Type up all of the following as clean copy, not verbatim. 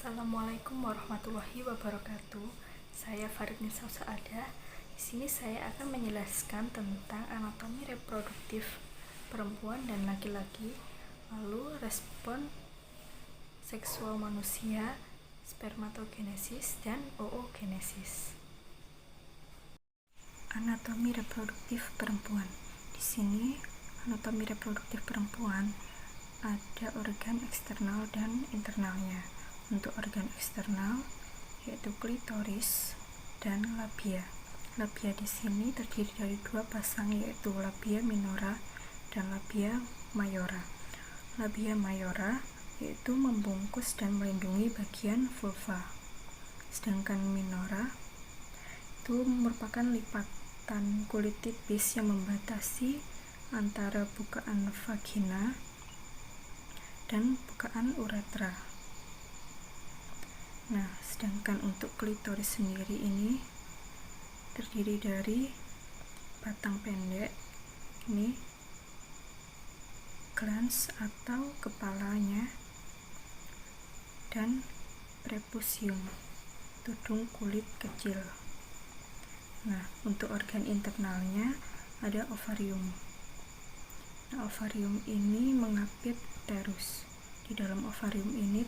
Assalamualaikum warahmatullahi wabarakatuh. Saya Farid Nisa Saada. Di sini saya akan menjelaskan tentang anatomi reproduktif perempuan dan laki-laki, lalu respon seksual manusia, spermatogenesis dan oogenesis. Anatomi reproduktif perempuan. Di sini anatomi reproduktif perempuan ada organ eksternal dan internalnya. Untuk organ eksternal yaitu klitoris dan labia. Labia di sini terdiri dari dua pasang, yaitu labia minora dan labia mayora. Labia mayora yaitu membungkus dan melindungi bagian vulva, sedangkan minora itu merupakan lipatan kulit tipis yang membatasi antara bukaan vagina dan bukaan uretra. Nah, sedangkan untuk klitoris sendiri ini terdiri dari batang pendek, ini glans atau kepalanya, dan prepusium, tudung kulit kecil. Nah, untuk organ internalnya ada ovarium. Nah, ovarium ini mengapit uterus. Di dalam ovarium ini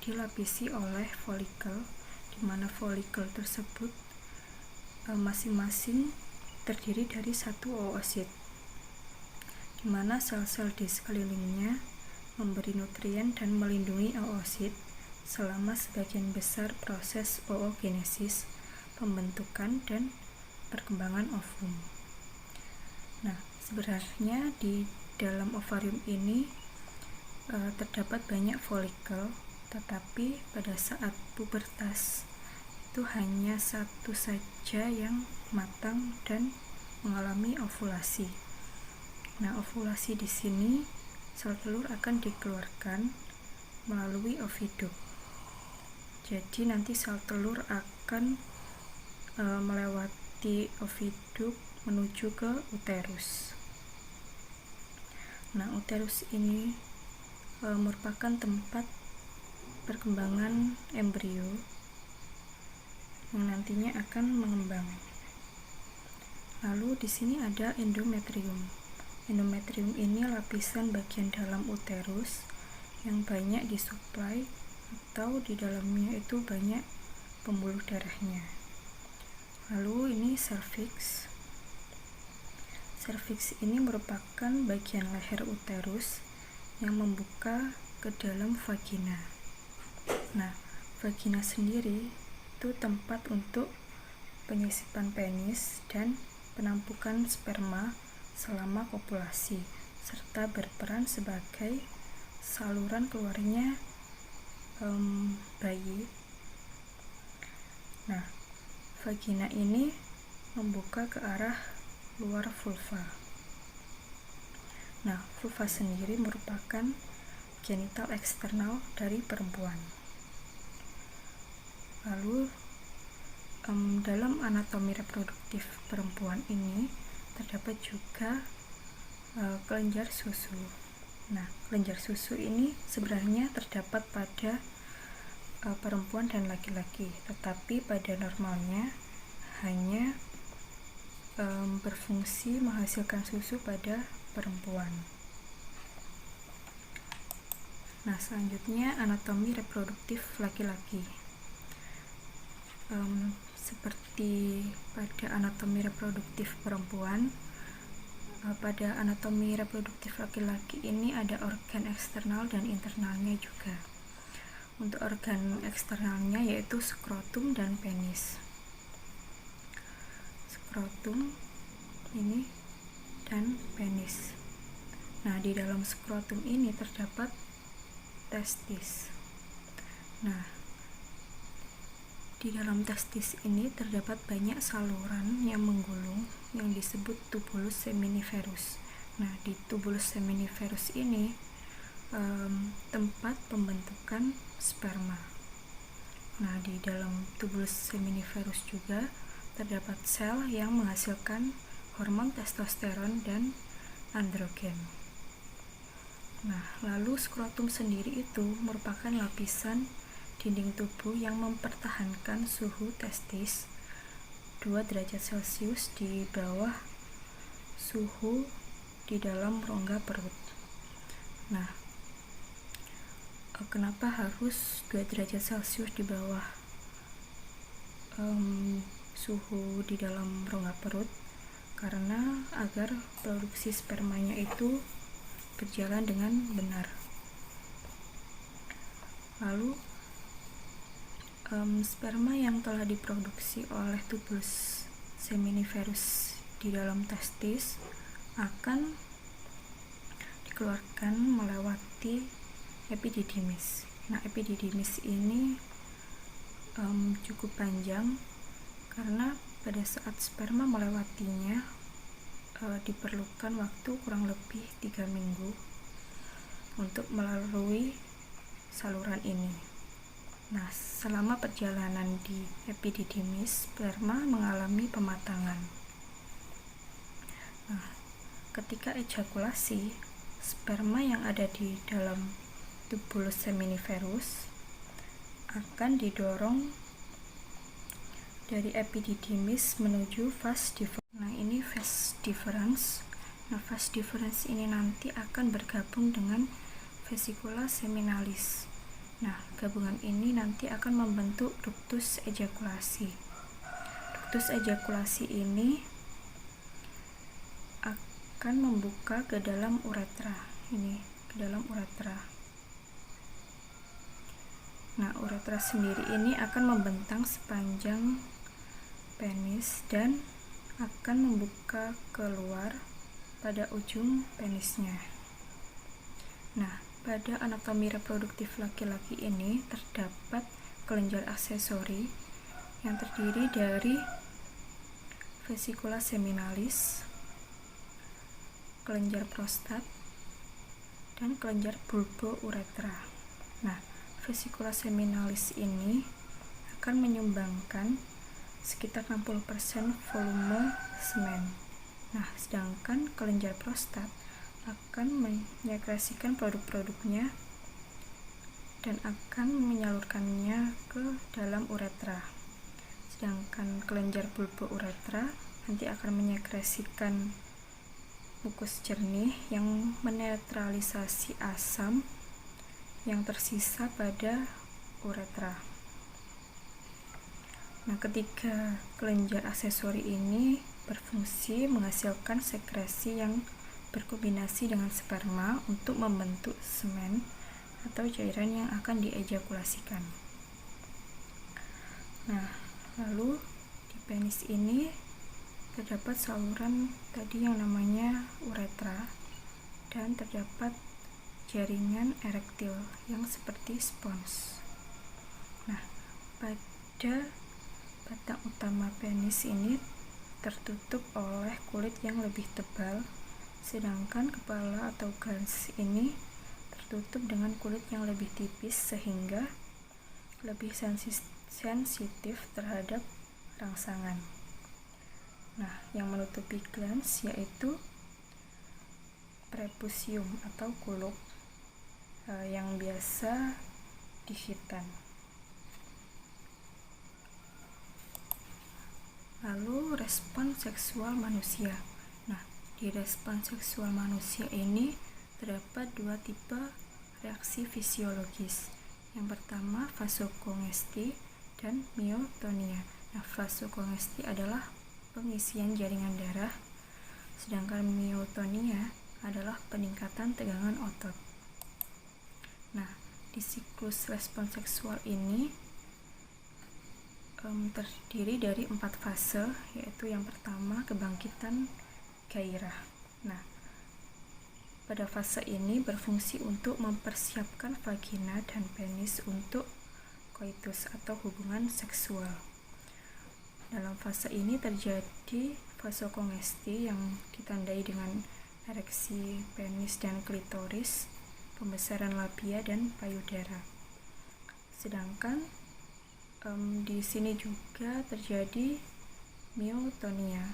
dilapisi oleh folikel, di mana folikel tersebut masing-masing terdiri dari satu oosit, di mana sel-sel di sekelilingnya memberi nutrien dan melindungi oosit selama sebagian besar proses oogenesis, pembentukan dan perkembangan ovum. Nah, sebenarnya di dalam ovarium ini terdapat banyak folikel, tetapi pada saat pubertas itu hanya satu saja yang matang dan mengalami ovulasi. Nah, ovulasi di sini sel telur akan dikeluarkan melalui oviduk. Jadi nanti sel telur akan melewati oviduk menuju ke uterus. Nah, uterus ini merupakan tempat perkembangan embrio yang nantinya akan mengembang. Lalu di sini ada endometrium. Endometrium ini lapisan bagian dalam uterus yang banyak disuplai atau di dalamnya itu banyak pembuluh darahnya. Lalu ini serviks. Serviks ini merupakan bagian leher uterus yang membuka ke dalam vagina. Nah, vagina sendiri itu tempat untuk penyisipan penis dan penampukan sperma selama kopulasi, serta berperan sebagai saluran keluarnya bayi. Nah, vagina ini membuka ke arah luar vulva. Nah, vulva sendiri merupakan genital eksternal dari perempuan. Lalu dalam anatomi reproduktif perempuan ini terdapat juga kelenjar susu. Nah, kelenjar susu ini sebenarnya terdapat pada perempuan dan laki-laki, tetapi pada normalnya hanya berfungsi menghasilkan susu pada perempuan. Nah, selanjutnya anatomi reproduktif laki-laki. Seperti pada anatomi reproduktif perempuan, pada anatomi reproduktif laki-laki ini ada organ eksternal dan internalnya juga. Untuk organ eksternalnya yaitu skrotum dan penis. Skrotum ini dan penis. Nah, di dalam skrotum ini terdapat testis. Nah, di dalam testis ini terdapat banyak saluran yang menggulung yang disebut tubulus seminiferus. Nah, di tubulus seminiferus ini tempat pembentukan sperma. Nah, di dalam tubulus seminiferus juga terdapat sel yang menghasilkan hormon testosteron dan androgen. Nah, lalu skrotum sendiri itu merupakan lapisan dinding tubuh yang mempertahankan suhu testis 2 derajat Celcius di bawah suhu di dalam rongga perut. Nah, kenapa harus 2 derajat Celcius di bawah suhu di dalam rongga perut? Karena agar produksi spermanya itu berjalan dengan benar. Lalu sperma yang telah diproduksi oleh tubulus seminiferus di dalam testis akan dikeluarkan melewati epididymis. Nah, epididymis ini cukup panjang karena pada saat sperma melewatinya diperlukan waktu kurang lebih 3 minggu untuk melalui saluran ini. Nah, selama perjalanan di epididymis, sperma mengalami pematangan. Nah, ketika ejakulasi, sperma yang ada di dalam tubulus seminiferus akan didorong dari epididymis menuju vas deferens. Nah, ini vas deferens. Nah, vas deferens ini nanti akan bergabung dengan vesicula seminalis. Nah, gabungan ini nanti akan membentuk ductus ejakulasi. Ductus ejakulasi ini akan membuka ke dalam uretra. Ini ke dalam uretra. Nah, uretra sendiri ini akan membentang sepanjang penis dan akan membuka keluar pada ujung penisnya. Nah, pada anatomi reproduktif laki-laki ini terdapat kelenjar aksesori yang terdiri dari vesicula seminalis, kelenjar prostat, dan kelenjar bulbouretra. Nah, vesicula seminalis ini akan menyumbangkan sekitar 60% volume semen. Nah, sedangkan kelenjar prostat akan menyekresikan produk-produknya dan akan menyalurkannya ke dalam uretra. Sedangkan kelenjar bulbouretra nanti akan menyekresikan mukus jernih yang menetralisasi asam yang tersisa pada uretra. Nah, ketiga kelenjar aksesori ini berfungsi menghasilkan sekresi yang berkombinasi dengan sperma untuk membentuk semen atau cairan yang akan diejakulasikan. Nah, lalu di penis ini terdapat saluran tadi yang namanya uretra dan terdapat jaringan erektil yang seperti spons. Nah, pada batang utama penis ini tertutup oleh kulit yang lebih tebal, sedangkan kepala atau glans ini tertutup dengan kulit yang lebih tipis sehingga lebih sensitif terhadap rangsangan. Nah, yang menutupi glans yaitu prepusium atau kuluk yang biasa di khitan. Lalu respon seksual manusia. Nah, di respon seksual manusia ini terdapat 2 tipe reaksi fisiologis. Yang pertama vasokongesti dan myotonia. Nah, vasokongesti adalah pengisian jaringan darah, sedangkan myotonia adalah peningkatan tegangan otot. Nah, di siklus respon seksual ini terdiri dari 4 fase, yaitu yang pertama kebangkitan gairah. Nah, pada fase ini berfungsi untuk mempersiapkan vagina dan penis untuk koitus atau hubungan seksual. Dalam fase ini terjadi vasokongesti yang ditandai dengan ereksi penis dan klitoris, pembesaran labia dan payudara. Sedangkan di sini juga terjadi myotonia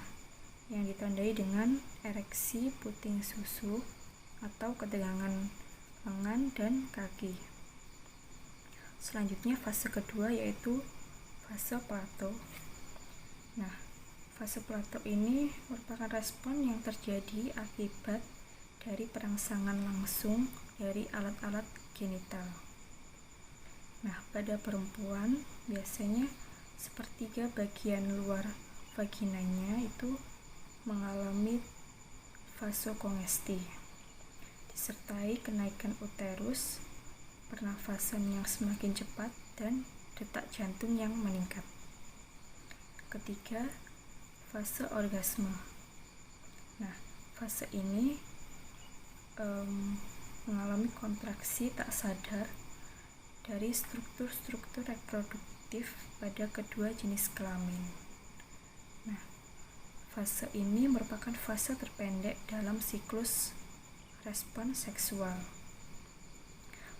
yang ditandai dengan ereksi puting susu atau ketegangan lengan dan kaki. Selanjutnya fase kedua yaitu fase plato. Nah, fase plato ini merupakan respon yang terjadi akibat dari perangsangan langsung dari alat-alat genital. Nah, pada perempuan biasanya sepertiga bagian luar vaginanya itu mengalami vasokongesti, disertai kenaikan uterus, pernafasan yang semakin cepat, dan detak jantung yang meningkat. Ketiga, fase orgasme. Nah, fase ini mengalami kontraksi tak sadar dari struktur-struktur reproduktif pada kedua jenis kelamin. Nah, fase ini merupakan fase terpendek dalam siklus respon seksual.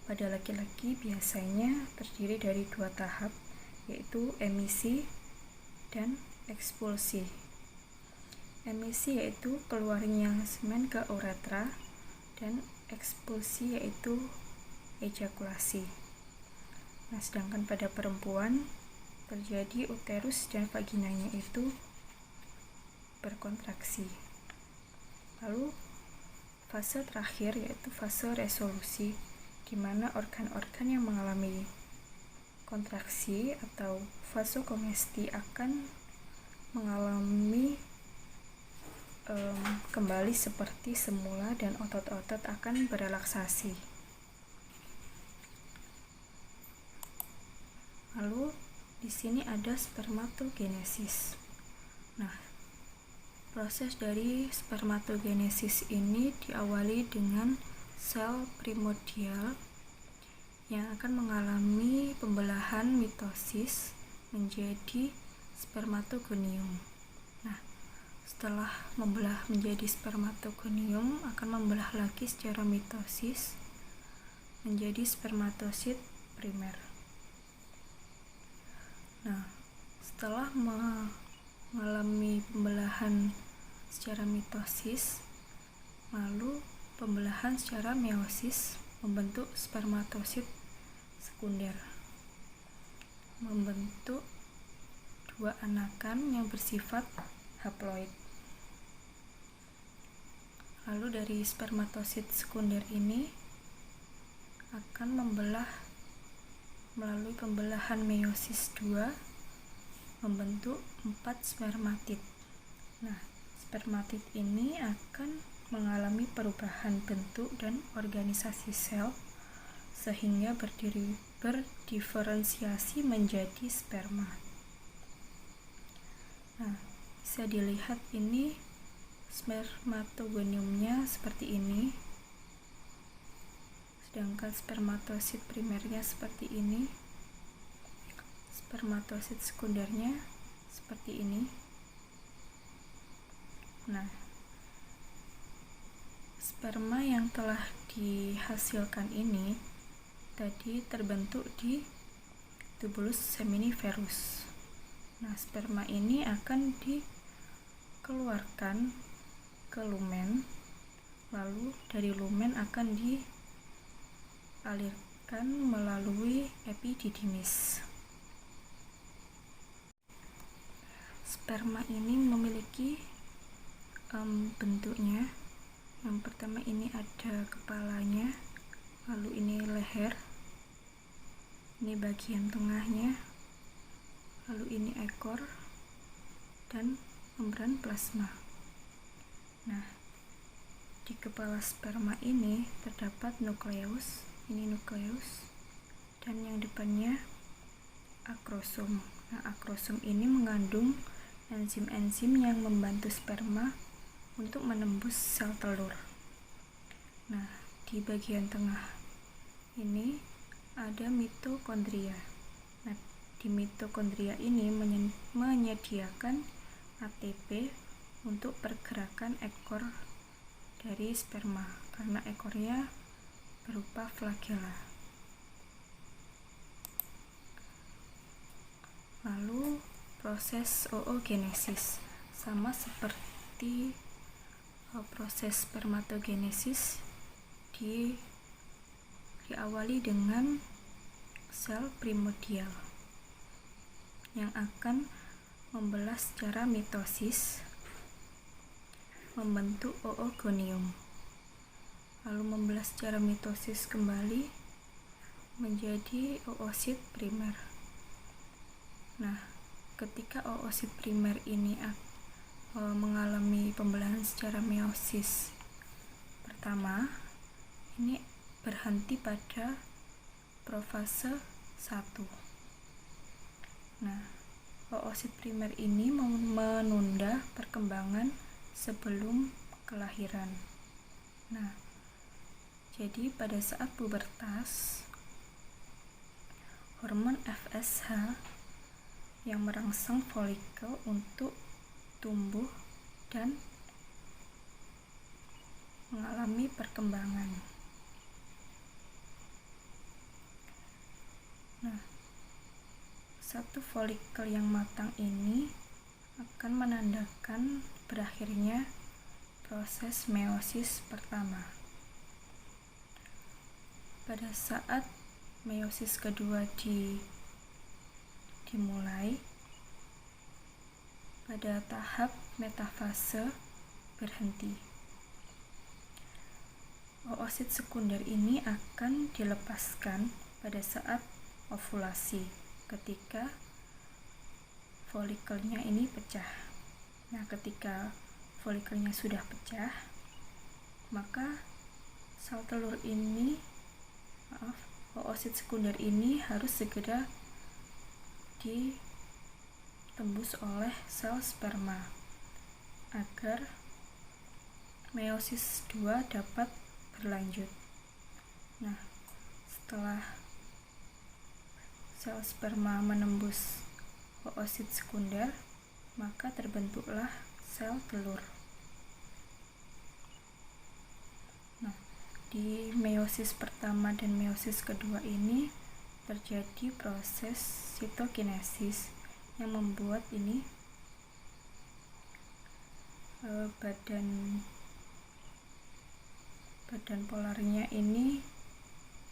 Pada laki-laki biasanya terdiri dari 2 tahap, yaitu emisi dan ekspulsi. Emisi yaitu keluarnya semen ke uretra, dan ekspulsi yaitu ejakulasi. Nah, sedangkan pada perempuan terjadi uterus dan vaginanya itu berkontraksi. Lalu fase terakhir yaitu fase resolusi, di mana organ-organ yang mengalami kontraksi atau vasokongesti akan mengalami kembali seperti semula dan otot-otot akan berelaksasi. Lalu di sini ada spermatogenesis. Nah, proses dari spermatogenesis ini diawali dengan sel primordial yang akan mengalami pembelahan mitosis menjadi spermatogonium. Nah, setelah membelah menjadi spermatogonium akan membelah lagi secara mitosis menjadi spermatosit primer. Nah, setelah mengalami pembelahan secara mitosis, lalu pembelahan secara meiosis membentuk spermatosit sekunder, membentuk 2 anakan yang bersifat haploid. Lalu dari spermatosit sekunder ini akan membelah melalui pembelahan meiosis 2 membentuk 4 spermatid. Nah, spermatid ini akan mengalami perubahan bentuk dan organisasi sel sehingga berdiferensiasi menjadi sperma. Nah, bisa dilihat ini spermatogoniumnya seperti ini, sedangkan spermatosit primernya seperti ini, spermatosit sekundernya seperti ini. Nah, sperma yang telah dihasilkan ini tadi terbentuk di tubulus seminiferus. Nah, sperma ini akan dikeluarkan ke lumen, lalu dari lumen akan dialirkan melalui epididymis. Sperma ini memiliki bentuknya. Yang pertama ini ada kepalanya, lalu ini leher, ini bagian tengahnya, lalu ini ekor, dan membran plasma. Nah, di kepala sperma ini terdapat nukleus, ini nukleus, dan yang depannya akrosom. Nah, akrosom ini mengandung enzim-enzim yang membantu sperma untuk menembus sel telur. Nah, di bagian tengah ini ada mitokondria. Nah, di mitokondria ini menyediakan ATP untuk pergerakan ekor dari sperma karena ekornya berupa flagela. Lalu proses oogenesis sama seperti proses spermatogenesis diawali dengan sel primordial yang akan membelah secara mitosis membentuk oogonium, lalu membelah secara mitosis kembali menjadi oosit primer. Nah, ketika oosit primer ini mengalami pembelahan secara meiosis pertama, ini berhenti pada profase 1. Nah, oosit primer ini menunda perkembangan sebelum kelahiran. Nah, jadi pada saat pubertas, hormon FSH yang merangsang folikel untuk tumbuh dan mengalami perkembangan. Nah, satu folikel yang matang ini akan menandakan berakhirnya proses meiosis pertama. Pada saat meiosis kedua dimulai, pada tahap metafase berhenti. Oosit sekunder ini akan dilepaskan pada saat ovulasi ketika folikelnya ini pecah. Nah, ketika folikelnya sudah pecah, maka sel telur ini, oosit sekunder ini harus segera ditembus oleh sel sperma agar meiosis 2 dapat berlanjut. Nah, setelah sel sperma menembus oosit sekunder, maka terbentuklah sel telur. Nah, di meiosis pertama dan meiosis kedua ini terjadi proses sitokinesis yang membuat ini badan polarnya ini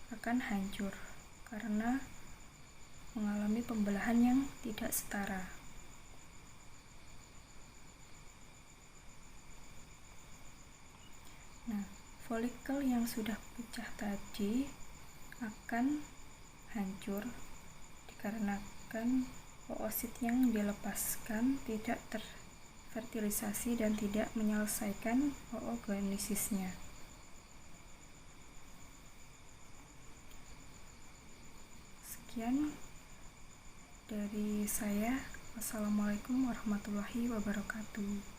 akan hancur karena mengalami pembelahan yang tidak setara. Nah, folikel yang sudah pecah tadi akan hancur dikarenakan oosit yang dilepaskan tidak terfertilisasi dan tidak menyelesaikan oogenesisnya. Sekian dari saya. Wassalamualaikum warahmatullahi wabarakatuh.